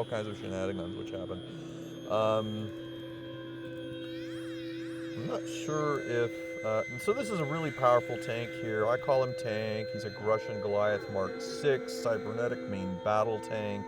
all kinds of shenanigans which happen. Um, I'm not sure if... so this is a really powerful tank here. I call him Tank. He's a Russian Goliath Mark 6 cybernetic main battle tank.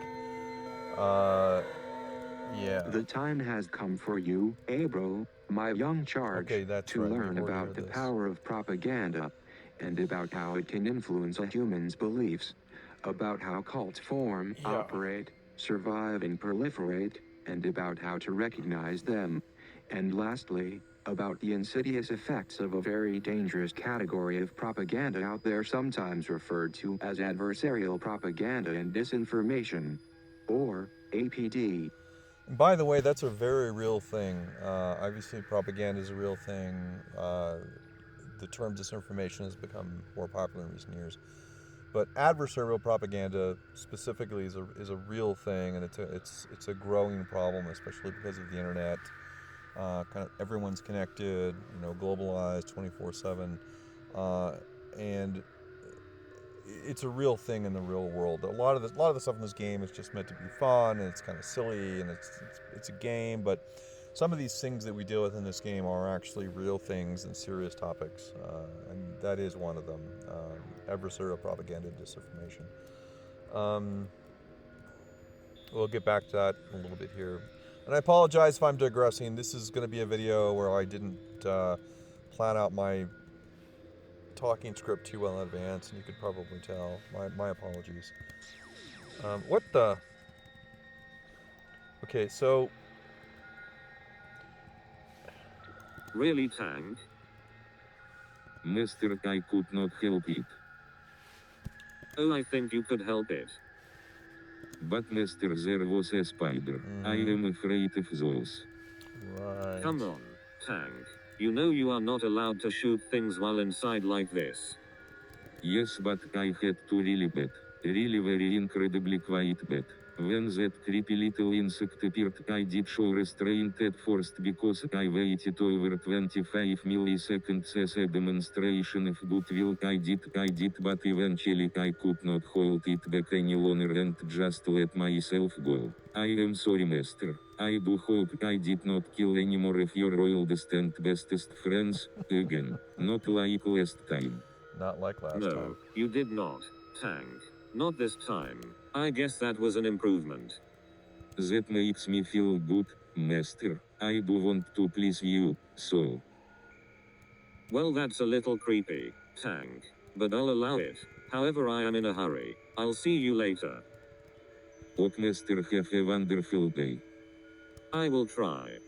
Yeah. The time has come for you, Abro, my young charge, Okay, that's to right. We've learn already about heard the this. power of propaganda, and about how it can influence a human's beliefs, about how cults form, operate, survive and proliferate, and about how to recognize them. And lastly, about the insidious effects of a very dangerous category of propaganda out there, sometimes referred to as adversarial propaganda and disinformation, or APD. By the way, that's a very real thing. Obviously, propaganda is a real thing. The term disinformation has become more popular in recent years. But adversarial propaganda specifically is a real thing, and it's a growing problem, especially because of the internet. Kind of everyone's connected, globalized, 24/7, and it's a real thing in the real world. A lot of the stuff in this game is just meant to be fun, and it's kind of silly, and it's a game. But some of these things that we deal with in this game are actually real things and serious topics, and that is one of them. Adversarial propaganda and disinformation. We'll get back to that in a little bit here. And I apologize if I'm digressing. This is going to be a video where I didn't plan out my talking script too well in advance, and you could probably tell. My apologies. What the? Okay, so... Really, Tank? Master, I could not help it. Oh, I think you could help it. But Master, there was a spider. I am afraid of those. Right. Come on, Tank. You know you are not allowed to shoot things while inside like this. Yes, but I had to really bad. Really very incredibly quite bad. When that creepy little insect appeared, I did show restraint at first because I waited over 25 milliseconds as a demonstration of goodwill. I did, but eventually I could not hold it back any longer and just let myself go. I am sorry, Master. I do hope I did not kill any more of your oldest and bestest friends, again. Not like last time. Not like last No, time. you did not, Tank. Not this time. I guess that was an improvement. That makes me feel good, Master. I do want to please you, so. Well, that's a little creepy, Tank. But I'll allow it. However, I am in a hurry. I'll see you later. Ok, Master, have a wonderful day. I will try.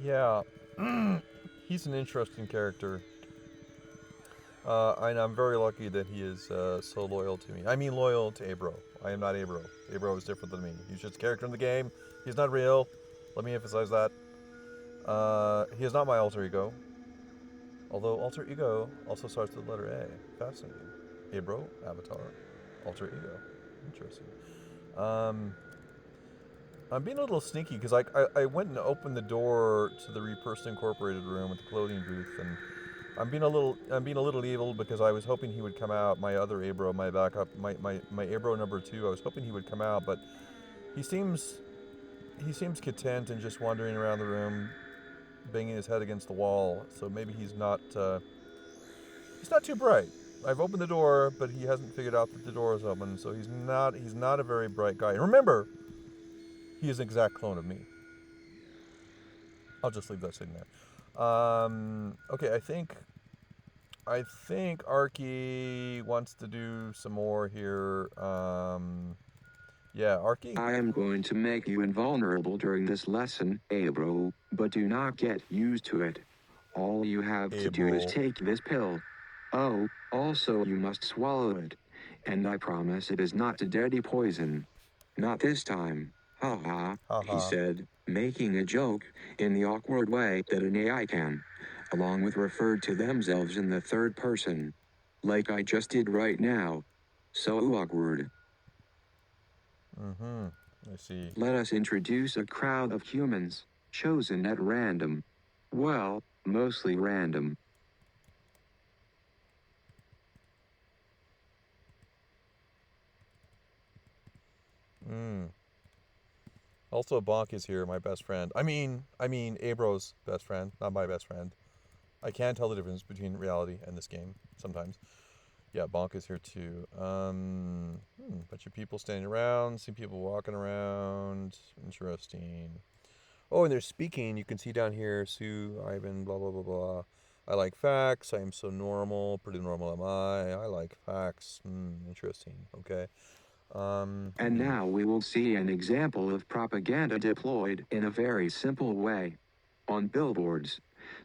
Yeah. He's an interesting character. And I'm very lucky that he is so loyal to me. I mean loyal to Abro. I am not Abro. Abro is different than me. He's just a character in the game. He's not real. Let me emphasize that. He is not my alter ego. Although alter ego also starts with the letter A. Fascinating. Abro, avatar, alter ego. Interesting. I'm being a little sneaky because I went and opened the door to the Reperson Incorporated room with the clothing booth, and I'm being a little evil because I was hoping he would come out. My other Abro, my backup, my Abro number 2. I was hoping he would come out, but he seems content and just wandering around the room, banging his head against the wall. So maybe he's not too bright. I've opened the door, but he hasn't figured out that the door is open. So he's not a very bright guy. And remember, he is an exact clone of me. I'll just leave that sitting there. Okay, I think Arky wants to do some more here. Yeah, Arky? I am going to make you invulnerable during this lesson, Abro, but do not get used to it. All you have to do is take this pill. Oh, also you must swallow it. And I promise it is not a deadly poison. Not this time. Ha ha, he said, making a joke, in the awkward way that an AI can. Along with referred to themselves in the third person. Like I just did right now. So awkward. I see. Let us introduce a crowd of humans, chosen at random. Well, mostly random. Also, Bonk is here, my best friend. I mean, Abro's best friend, not my best friend. I can tell the difference between reality and this game sometimes. Yeah, Bonk is here too. Bunch of people standing around, see people walking around. Interesting. Oh, and they're speaking. You can see down here, Sue, Ivan, blah, blah, blah, blah. I like facts. I am so normal. Pretty normal am I. I like facts. Interesting. Okay. And now we will see an example of propaganda deployed in a very simple way. On billboards.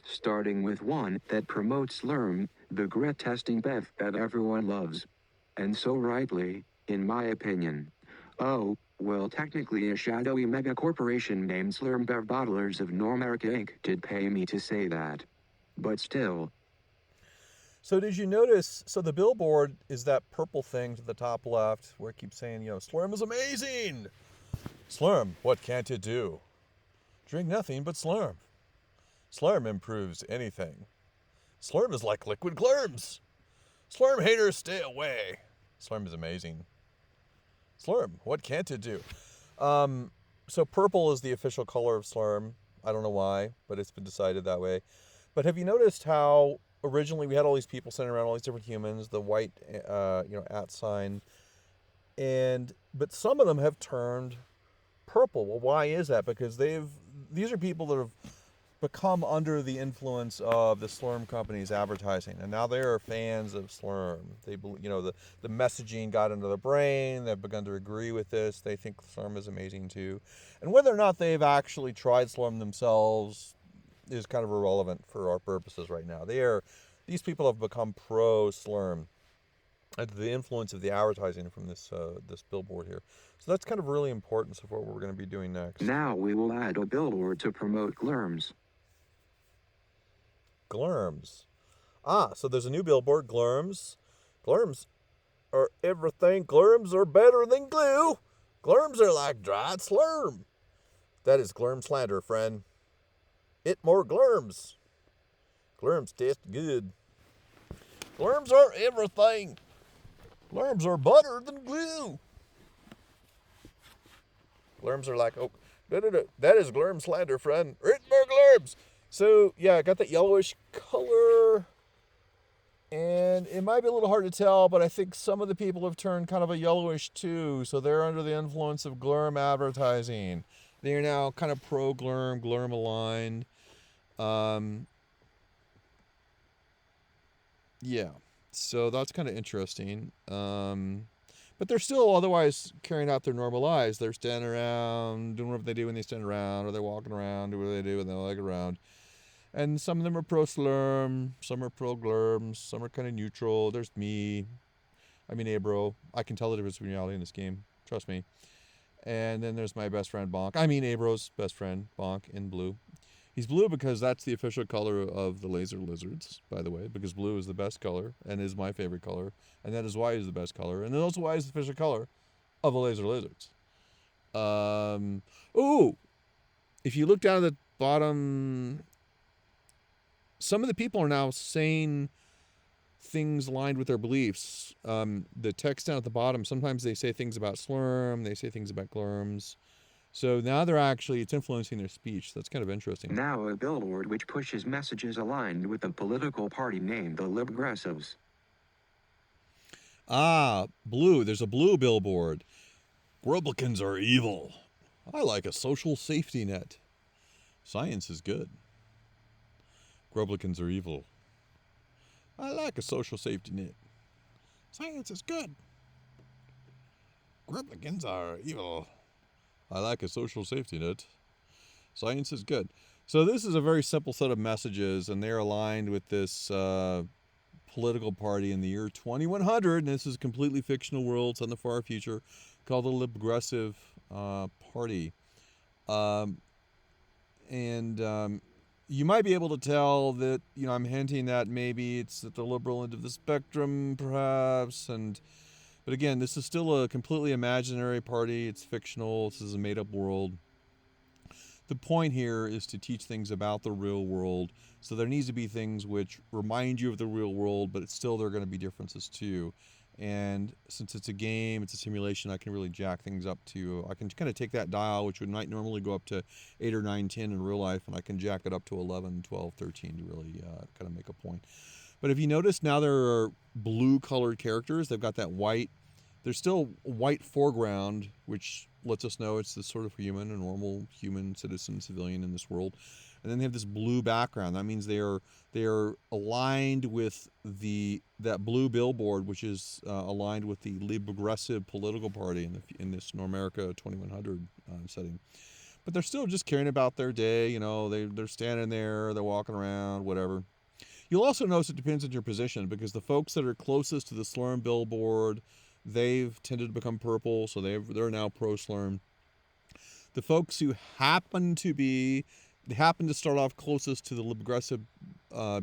Starting with one that promotes Slurm, the grit testing bev that everyone loves. And so rightly, in my opinion. Oh, well, technically a shadowy mega corporation named Slurm Bev Bottlers of Normerica Inc. did pay me to say that. But still. So did you notice, so the billboard is that purple thing to the top left where it keeps saying, Slurm is amazing. Slurm, what can't it do? Drink nothing but Slurm. Slurm improves anything. Slurm is like liquid glurms. Slurm haters, stay away. Slurm is amazing. Slurm, what can't it do? So purple is the official color of Slurm. I don't know why, but it's been decided that way. But have you noticed how originally we had all these people sitting around, all these different humans, the white, at sign, but some of them have turned purple. Well, why is that? Because these are people that have become under the influence of the Slurm company's advertising, and now they are fans of Slurm. They believe, the messaging got into their brain. They've begun to agree with this. They think Slurm is amazing too, and whether or not they've actually tried Slurm themselves is kind of irrelevant for our purposes right now. These people have become pro Slurm under the influence of the advertising from this billboard here. So that's kind of really important for what we're going to be doing next. Now we will add a billboard to promote Glurms. Glurms. So there's a new billboard, Glurms. Glurms are everything. Glurms are better than glue. Glurms are like dried slurm. That is Glurm slander, friend. Eat more Glurms. Glurms taste good. Glurms are everything. Glurms are better than glue. Glurms are like, that is Glurm slander, friend. Eat more Glurms. So, yeah, I got that yellowish color, and it might be a little hard to tell, but I think some of the people have turned kind of a yellowish too, so they're under the influence of Glurm advertising. They are now kind of pro-Glurm, Glurm aligned. Yeah, so that's kind of interesting. But they're still otherwise carrying out their normal lives. They're standing around, doing what they do when they stand around, or they're walking around, doing what they do when they walk around. And some of them are pro-Slurm, some are pro-Glurms, some are kind of neutral. There's me. Abro. I can tell the difference between reality in this game. Trust me. And then there's my best friend, Bonk. Abro's best friend, Bonk, in blue. He's blue because that's the official color of the laser lizards, by the way, because blue is the best color and is my favorite color. And that is why he's the best color. And that's why he's the official color of the laser lizards. If you look down at the bottom, some of the people are now saying things aligned with their beliefs. The text down at the bottom, sometimes they say things about Slurm, they say things about Glurms. So now it's influencing their speech. That's kind of interesting. Now a billboard which pushes messages aligned with the political party named the Libgressives. Blue. There's a blue billboard. Republicans are evil. I like a social safety net. Science is good. Republicans are evil. I like a social safety net. Science is good. Republicans are evil. I like a social safety net. Science is good. So this is a very simple set of messages, and they're aligned with this political party in the year 2100, and this is a completely fictional world. It's in the far future, called the Libgressive Party. You might be able to tell that, I'm hinting that maybe it's at the liberal end of the spectrum, perhaps, but again, this is still a completely imaginary party. It's fictional. This is a made-up world. The point here is to teach things about the real world. So there needs to be things which remind you of the real world, but there are going to be differences too. And since it's a game, it's a simulation, I can really jack things up to, I can kind of take that dial, which might normally go up to 8 or 9, 10 in real life, and I can jack it up to 11, 12, 13 to really kind of make a point. But if you notice, now there are blue colored characters. They've got that white, there's still a white foreground, which lets us know it's this sort of human, a normal human citizen, civilian in this world. And then they have this blue background. That means they are aligned with that blue billboard, which is aligned with the Progressive political party in this Normerica 2100 setting. But they're still just caring about their day. You know, they're standing there, they're walking around, whatever. You'll also notice it depends on your position, because the folks that are closest to the Slurm billboard, they've tended to become purple, so they're now pro Slurm. The folks who happen to start off closest to the progressive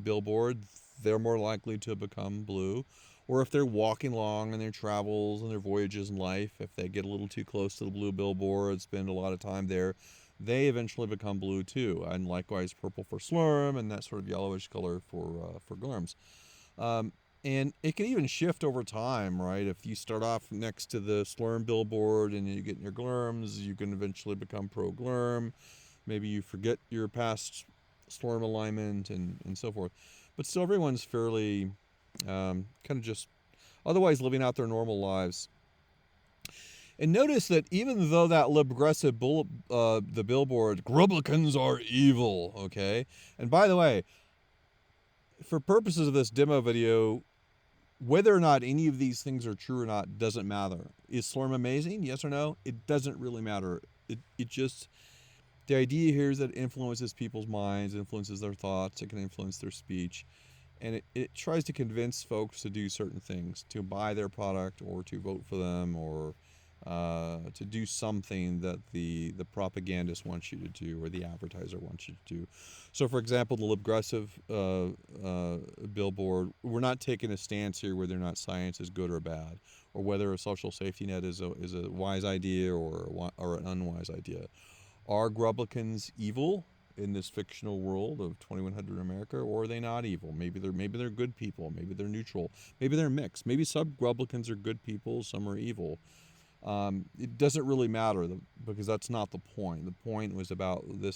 billboard, they're more likely to become blue. Or if they're walking along in their travels and their voyages in life, if they get a little too close to the blue billboard, spend a lot of time there, they eventually become blue too. And likewise, purple for Slurm, and that sort of yellowish color for Glurms. And it can even shift over time, right? If you start off next to the Slurm billboard and you get in your Glurms, you can eventually become pro Glurm. Maybe you forget your past Slurm alignment and so forth. But still, everyone's fairly kind of just otherwise living out their normal lives. And notice that even though that progressive the billboard, Grublicans are evil, okay? And by the way, for purposes of this demo video, whether or not any of these things are true or not doesn't matter. Is Slurm amazing? Yes or no? It doesn't really matter. It just, the idea here is that it influences people's minds, influences their thoughts, it can influence their speech. And it tries to convince folks to do certain things, to buy their product or to vote for them, or to do something that the propagandist wants you to do or the advertiser wants you to do. So, for example, the progressive billboard, we're not taking a stance here whether or not science is good or bad, or whether a social safety net is a wise idea or an unwise idea. Are Grublicans evil in this fictional world of 2100 America, or are they not evil? Maybe they're good people. Maybe they're neutral. Maybe they're mixed. Maybe some Grublicans are good people, some are evil. It doesn't really matter because that's not the point. The point was about this